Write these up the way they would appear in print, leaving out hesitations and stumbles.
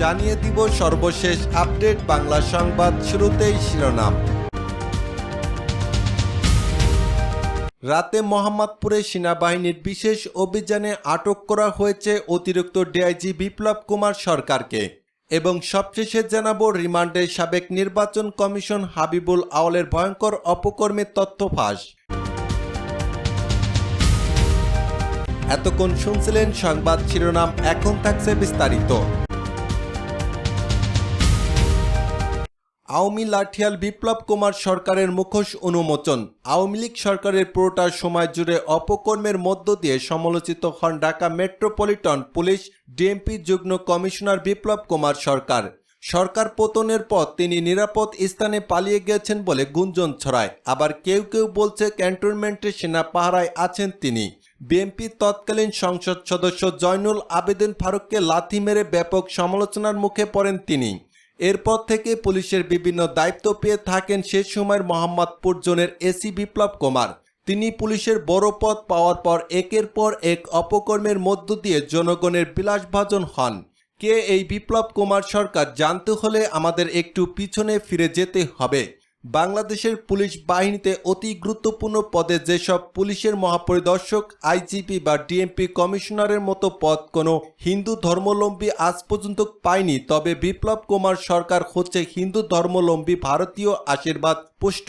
জানিয়ে দিব সর্বশেষ আপডেট বাংলা সংবাদ। শুরুতেই শিরোনাম। রাতে মোহাম্মদপুরে সেনাবাহিনীর বিশেষ অভিযানে আটক করা হয়েছে অতিরিক্ত ডিআইজি বিপ্লব কুমার সরকারকে। এবং সবশেষে জানাবো রিমান্ডে সাবেক নির্বাচন কমিশন হাবিবুল আওয়ালের ভয়ঙ্কর অপকর্মের তথ্য ফাঁস। এতক্ষণ শুনছিলেন সংবাদ শিরোনাম, এখন থাকছে বিস্তারিত। আওয়ামী লাঠিয়াল বিপ্লব কুমার সরকারের মুখোশ উন্মোচন। আওয়ামী লীগ সরকারের পুরোটা সময় জুড়ে অপকর্মের মধ্য দিয়ে সমালোচিত হন ঢাকা মেট্রোপলিটন পুলিশ ডিএমপি যুগ্ম কমিশনার বিপ্লব কুমার সরকার। সরকার পতনের পর তিনি নিরাপদ স্থানে পালিয়ে গেছেন বলে গুঞ্জন ছড়ায়। আবার কেউ কেউ বলছে ক্যান্টনমেন্টে সেনা পাহারায় আছেন তিনি। বিএনপি তৎকালীন সংসদ সদস্য জয়নুল আবেদিন ফারুককে লাথি মেরে ব্যাপক সমালোচনার মুখে পড়েন তিনি। এরপর থেকে পুলিশের বিভিন্ন দায়িত্ব পেয়ে থাকেন সে সময়ের মোহাম্মদপুর জোনের এসি বিপ্লব কুমার। তিনি পুলিশের বড় পদ পাওয়ার পর একের পর এক অপকর্মের মধ্য দিয়ে জনগণের বিলাসভাজন হন। কে এই বিপ্লব কুমার সরকার জানতে হলে আমাদের একটু পিছনে ফিরে যেতে হবে। বাংলাদেশের পুলিশ বাহিনীতে অতি গুরুত্বপূর্ণ পদে যেসব পুলিশের মহাপরিদর্শক, আইজিপি বা ডিএমপি কমিশনারের মতো পদ কোনো হিন্দু ধর্মাবলম্বী আজ পর্যন্ত পায়নি, তবে বিপ্লব কুমার সরকার হচ্ছে হিন্দু ধর্মাবলম্বী ভারতীয় আশীর্বাদ পুষ্ট,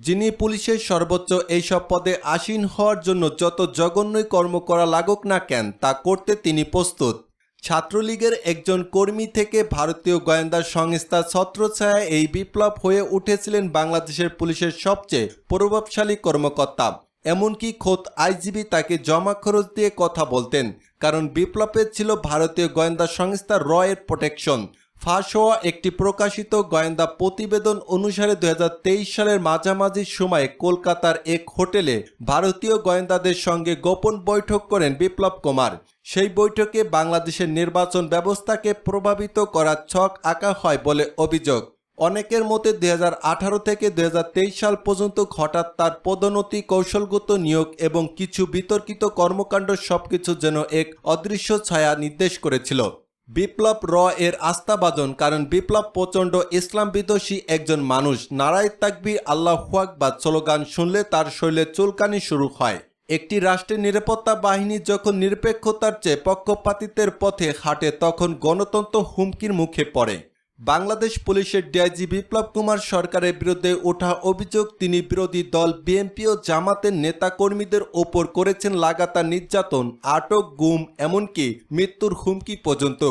যিনি পুলিশের সর্বোচ্চ এইসব পদে আসীন হওয়ার জন্য যত জঘন্যই কর্ম করা লাগুক না কেন তা করতে তিনি প্রস্তুত। ছাত্রলীগের একজন কর্মী থেকে ভারতীয় গোয়েন্দা সংস্থা ছত্রছায়ায় এই বিপ্লব হয়ে উঠেছিলেন বাংলাদেশের পুলিশের সবচেয়ে প্রভাবশালী কর্মকর্তা। এমনকি খোদ আইজিবি তাকে জমা খরচ দিয়ে কথা বলতেন, কারণ বিপ্লবের ছিল ভারতীয় গোয়েন্দা সংস্থা র এর প্রোটেকশন। ফাঁস হওয়া একটি প্রকাশিত গোয়েন্দা প্রতিবেদন অনুসারে 2023 সালের মাঝামাঝি সময়ে কলকাতার এক হোটেলে ভারতীয় গোয়েন্দাদের সঙ্গে গোপন বৈঠক করেন বিপ্লব কুমার। সেই বৈঠকে বাংলাদেশের নির্বাচন ব্যবস্থাকে প্রভাবিত করার ছক আঁকা হয় বলে অভিযোগ। অনেকের মতে 2018 থেকে 2023 সাল পর্যন্ত হঠাৎ তার পদোন্নতি, কৌশলগত নিয়োগ এবং কিছু বিতর্কিত কর্মকাণ্ড সবকিছু যেন এক অদৃশ্য ছায়া নির্দেশ করেছিল। বিপ্লব র এর আস্থাভাজন, কারণ বিপ্লব প্রচণ্ড ইসলাম বিদ্বেষী একজন মানুষ। নারায়ে তাকবীর, আল্লাহু আকবার স্লোগান শুনলে তার শরীরে চুলকানি শুরু হয়। একটি রাষ্ট্রের নিরাপত্তা বাহিনী যখন নিরপেক্ষতার চেয়ে পক্ষপাতিত্বের পথে হাঁটে তখন গণতন্ত্র হুমকির মুখে পড়ে। বাংলাদেশ পুলিশের ডিআইজি বিপ্লব কুমার সরকারের বিরুদ্ধে ওঠা অভিযোগ, তিনি বিরোধী দল বিএনপি ও জামাতের নেতাকর্মীদের ওপর করেছেন লাগাতার নির্যাতন, আটক, গুম, এমনকি মৃত্যুর হুমকি পর্যন্ত।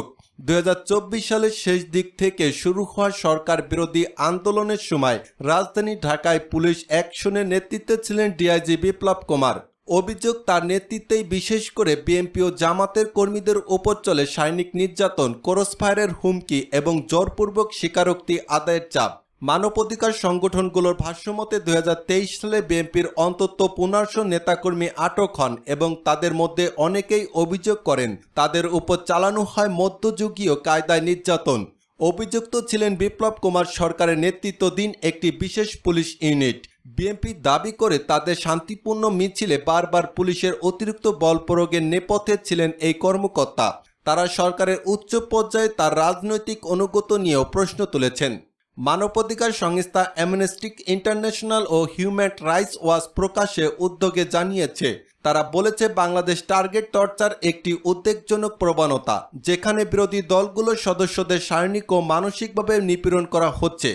2024 সালের শেষ দিক থেকে শুরু হওয়া সরকার বিরোধী আন্দোলনের সময় রাজধানী ঢাকায় পুলিশ অ্যাকশনের নেতৃত্বে ছিলেন ডিআইজি বিপ্লব কুমার। অভিযোগ, তার নেতৃত্বেই বিশেষ করে বিএনপি ও জামাতের কর্মীদের ওপর চলে শারীরিক নির্যাতন, ক্রসফায়ারের হুমকি এবং জোরপূর্বক স্বীকারোক্তি আদায়ের চাপ। মানবাধিকার সংগঠনগুলোর ভাষ্যমতে 2023 সালে বিএনপির অন্তত 1500 নেতাকর্মী আটক হন এবং তাদের মধ্যে অনেকেই অভিযোগ করেন তাদের উপর চালানো হয় মধ্যযুগীয় কায়দায় নির্যাতন। অভিযুক্ত ছিলেন বিপ্লব কুমার সরকারের নেতৃত্বাধীন একটি বিশেষ পুলিশ ইউনিট। বিএনপি দাবি করে তাদের শান্তিপূর্ণ মিছিলে বারবার পুলিশের অতিরিক্ত বল প্রয়োগের নেপথ্যে ছিলেন এই কর্মকর্তা। তারা সরকারের উচ্চ পর্যায়ে তার রাজনৈতিক অনুগত নিয়েও প্রশ্ন তুলেছেন। মানবাধিকার সংস্থা অ্যামনেস্টি ইন্টারন্যাশনাল ও হিউম্যান রাইটস ওয়াচ প্রকাশ্যে উদ্যোগে জানিয়েছে, তারা বলেছে বাংলাদেশ টার্গেট টর্চার একটি উদ্বেগজনক প্রবণতা, যেখানে বিরোধী দলগুলোর সদস্যদের শারীরিক ও মানসিকভাবে নিপীড়ন করা হচ্ছে।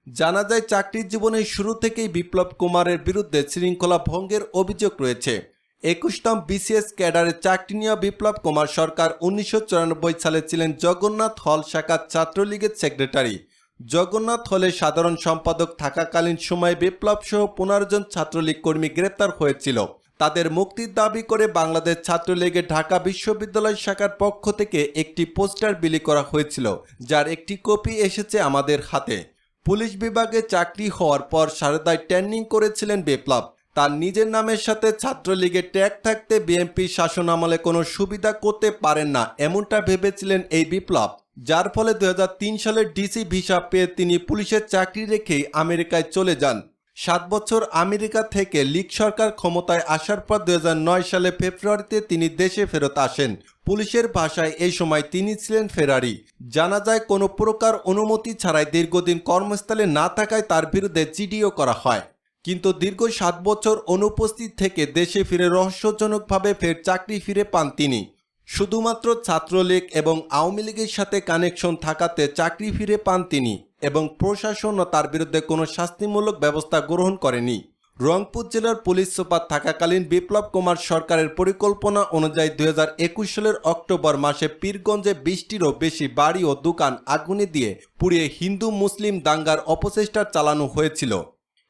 জানা যায় চাকরির জীবনের শুরু থেকেই বিপ্লব কুমারের বিরুদ্ধে শৃঙ্খলা ভঙ্গের অভিযোগ রয়েছে। 21তম বিসিএস ক্যাডারে চাকরি নেওয়া বিপ্লব কুমার সরকার 1994 সালে ছিলেন জগন্নাথ হল শাখার ছাত্রলীগের সেক্রেটারি। জগন্নাথ হলে সাধারণ সম্পাদক থাকাকালীন সময়ে বিপ্লব সহ 15 জন ছাত্রলীগ কর্মী গ্রেপ্তার হয়েছিল। তাদের মুক্তির দাবি করে বাংলাদেশ ছাত্রলীগের ঢাকা বিশ্ববিদ্যালয় শাখার পক্ষ থেকে একটি পোস্টার বিলি করা হয়েছিল, যার একটি কপি এসেছে আমাদের হাতে। পুলিশ বিভাগে চাকরি হওয়ার পর সারদায় ট্রেনিং করেছিলেন বিপ্লব। তার নিজের নামের সাথে ছাত্রলীগের ট্যাগ থাকতে বিএনপি শাসন আমলে কোনো সুবিধা করতে পারেন না, এমনটা ভেবেছিলেন এই বিপ্লব, যার ফলে 2003 সালে ডিসি ভিসা পেয়ে তিনি পুলিশের চাকরি রেখেই আমেরিকায় চলে যান। 7 বছর আমেরিকা থেকে লীগ সরকার ক্ষমতায় আসার পর 2009 সালে ফেব্রুয়ারিতে তিনি দেশে ফেরত আসেন। পুলিশের ভাষায় এই সময় তিনি ছিলেন ফেরারি। জানা যায় কোনো প্রকার অনুমতি ছাড়াই দীর্ঘদিন কর্মস্থলে না থাকায় তার বিরুদ্ধে জিডিও করা হয়। কিন্তু দীর্ঘ 7 বছর অনুপস্থিত থেকে দেশে ফিরে রহস্যজনকভাবে ফের চাকরি ফিরে পান তিনি। শুধুমাত্র ছাত্রলীগ এবং আওয়ামী লীগের সাথে কানেকশন থাকাতে চাকরি ফিরে পান তিনি এবং প্রশাসনও তার বিরুদ্ধে কোনো শাস্তিমূলক ব্যবস্থা গ্রহণ করেনি। রংপুর জেলার পুলিশ সুপার থাকাকালীন বিপ্লব কুমার সরকারের পরিকল্পনা অনুযায়ী 2021 সালের অক্টোবর মাসে পীরগঞ্জে 20টিরও বেশি বাড়ি ও দোকান আগুনে দিয়ে পুড়িয়ে হিন্দু মুসলিম দাঙ্গার অপচেষ্টা চালানো হয়েছিল।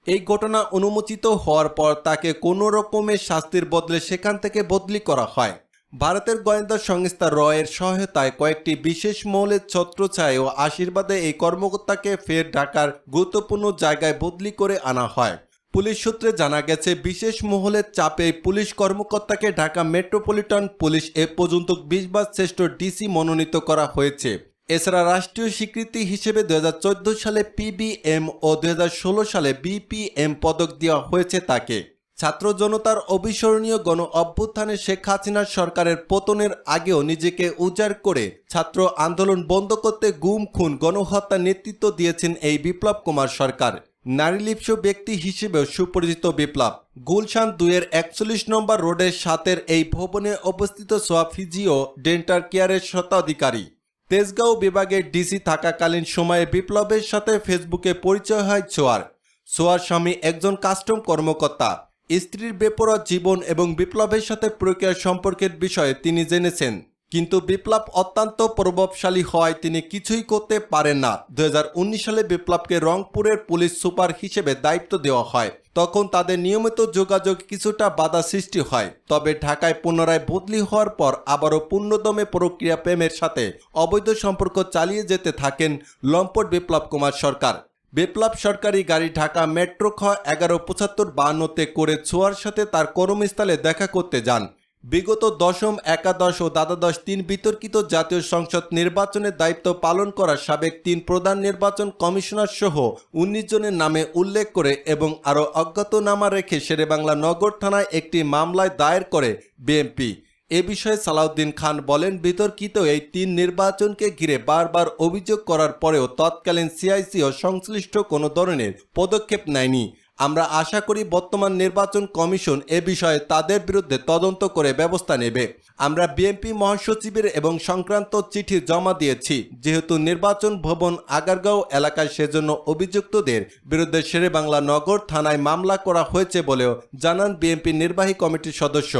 এই ঘটনা অনুমোচিত হওয়ার পর তাকে কোনো রকমের শাস্তির বদলে সেখান থেকে বদলি করা হয়। ভারতের গোয়েন্দা সংস্থা রয়ের সহায়তায় কয়েকটি বিশেষ মহলের ছত্রছায়া ও আশীর্বাদে এই কর্মকর্তাকে ফের ঢাকার গুরুত্বপূর্ণ জায়গায় বদলি করে আনা হয়। পুলিশ সূত্রে জানা গেছে, বিশেষ মহলের চাপে পুলিশ কর্মকর্তাকে ঢাকা মেট্রোপলিটন পুলিশ এ পর্যন্ত 20 বার শ্রেষ্ঠ ডিসি মনোনীত করা হয়েছে। এছাড়া রাষ্ট্রীয় স্বীকৃতি হিসেবে 2014 সালে পিবিএম ও 2016 সালে বিপিএম পদক দেওয়া হয়েছে তাকে। ছাত্র জনতার অবিস্মরণীয় গণ অভ্যুত্থানে শেখ হাসিনার সরকারের পতনের আগেও নিজেকে উজাড় করে ছাত্র আন্দোলন বন্ধ করতে গুম খুন গণহত্যা নেতৃত্ব দিয়েছেন এই বিপ্লব কুমার সরকার। নারীলিপ্স ব্যক্তি হিসেবেও সুপরিচিত বিপ্লব। গুলশান 2-এর 41 নম্বর রোডের 7-এর এই ভবনে অবস্থিত সোয়া ফিজিও ডেন্টাল কেয়ারের স্বত্বাধিকারী। তেজগাঁও বিভাগের ডিসি থাকাকালীন সময়ে বিপ্লবের সাথে ফেসবুকে পরিচয় হয় সোয়ার। সোয়ার স্বামী একজন কাস্টম কর্মকর্তা। স্ত্রীর বেপরোয়া জীবন এবং বিপ্লবের সাথে প্রক্রিয়া সম্পর্কের বিষয়ে তিনি জেনেছেন, কিন্তু বিপ্লব অত্যন্ত প্রভাবশালী হওয়ায় তিনি কিছুই করতে পারেন না। 2019 সালে বিপ্লবকে রংপুরের পুলিশ সুপার হিসেবে দায়িত্ব দেওয়া হয়। তখন তাদের নিয়মিত যোগাযোগ কিছুটা বাধা সৃষ্টি হয়। তবে ঢাকায় পুনরায় বদলি হওয়ার পর আবারও পূর্ণদমে প্রক্রিয়া প্রেমের সাথে অবৈধ সম্পর্ক চালিয়ে যেতে থাকেন লম্পট বিপ্লব কুমার সরকার। বিপ্লব সরকারি গাড়ি ঢাকা মেট্রো খ 1175-52-তে করে ছোঁয়ার সাথে তার কর্মস্থলে দেখা করতে যান। বিগত দশম, একাদশ ও দ্বাদশ 3 বিতর্কিত জাতীয় সংসদ নির্বাচনের দায়িত্ব পালন করা সাবেক 3 প্রধান নির্বাচন কমিশনার সহ 19 জনের নামে উল্লেখ করে এবং আরও অজ্ঞাতনামা রেখে শেরেবাংলা নগর থানায় একটি মামলায় দায়ের করে বিএনপি। এ বিষয়ে সালাউদ্দিন খান বলেন, বিতর্কিত এই 3 নির্বাচনকে ঘিরে বারবার অভিযোগ করার পরেও তৎকালীন সিআইসিও সংশ্লিষ্ট কোনো ধরনের পদক্ষেপ নেয়নি। আমরা আশা করি বর্তমান নির্বাচন কমিশন এ বিষয়ে তাদের বিরুদ্ধে তদন্ত করে ব্যবস্থা নেবে। আমরা বিএনপি মহাসচিবের এবং সংক্রান্ত চিঠি জমা দিয়েছি। যেহেতু নির্বাচন ভবন আগারগাঁও এলাকায়, সেজন্য অভিযুক্তদের বিরুদ্ধে শেরেবাংলা নগর থানায় মামলা করা হয়েছে বলেও জানান বিএনপি নির্বাহী কমিটির সদস্য।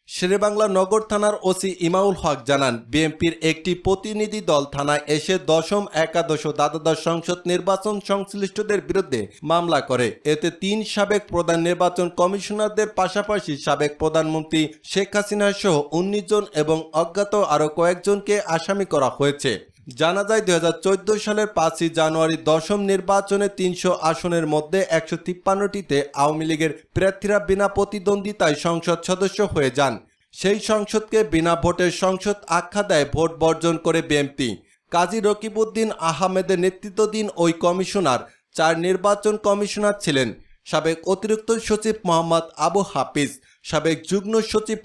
শেরেবাংলা নগর থানার ওসি ইমাউল হক জানান, বিএনপির একটি প্রতিনিধি দল থানায় এসে দশম, একাদশ ও দ্বাদশ সংসদ নির্বাচন সংশ্লিষ্টদের বিরুদ্ধে মামলা করে। এতে 3 সাবেক প্রধান নির্বাচন কমিশনারদের পাশাপাশি সাবেক প্রধানমন্ত্রী শেখ হাসিনা সহ 19 জন এবং অজ্ঞাত আরও কয়েকজনকে আসামি করা হয়েছে। জানা যায় 2014 সালের 5 জানুয়ারি দশম নির্বাচনে 300 আসনের মধ্যে 153টিতে আওয়ামী লীগের প্রার্থীরা বিনা প্রতিদ্বন্দ্বিতায় সংসদ সদস্য হয়ে যান। সেই সংসদকে বিনা ভোটের সংসদ আখ্যা দেয় ভোট বর্জন করে বিএনপি। কাজী রকিবউদ্দিন আহমেদের নেতৃত্বাধীন ওই কমিশনার 4 নির্বাচন কমিশনার ছিলেন। সাবেক অতিরিক্ত সচিব মোহাম্মদ আবু হাফিজ, সাবেক যুগ্ম সচিব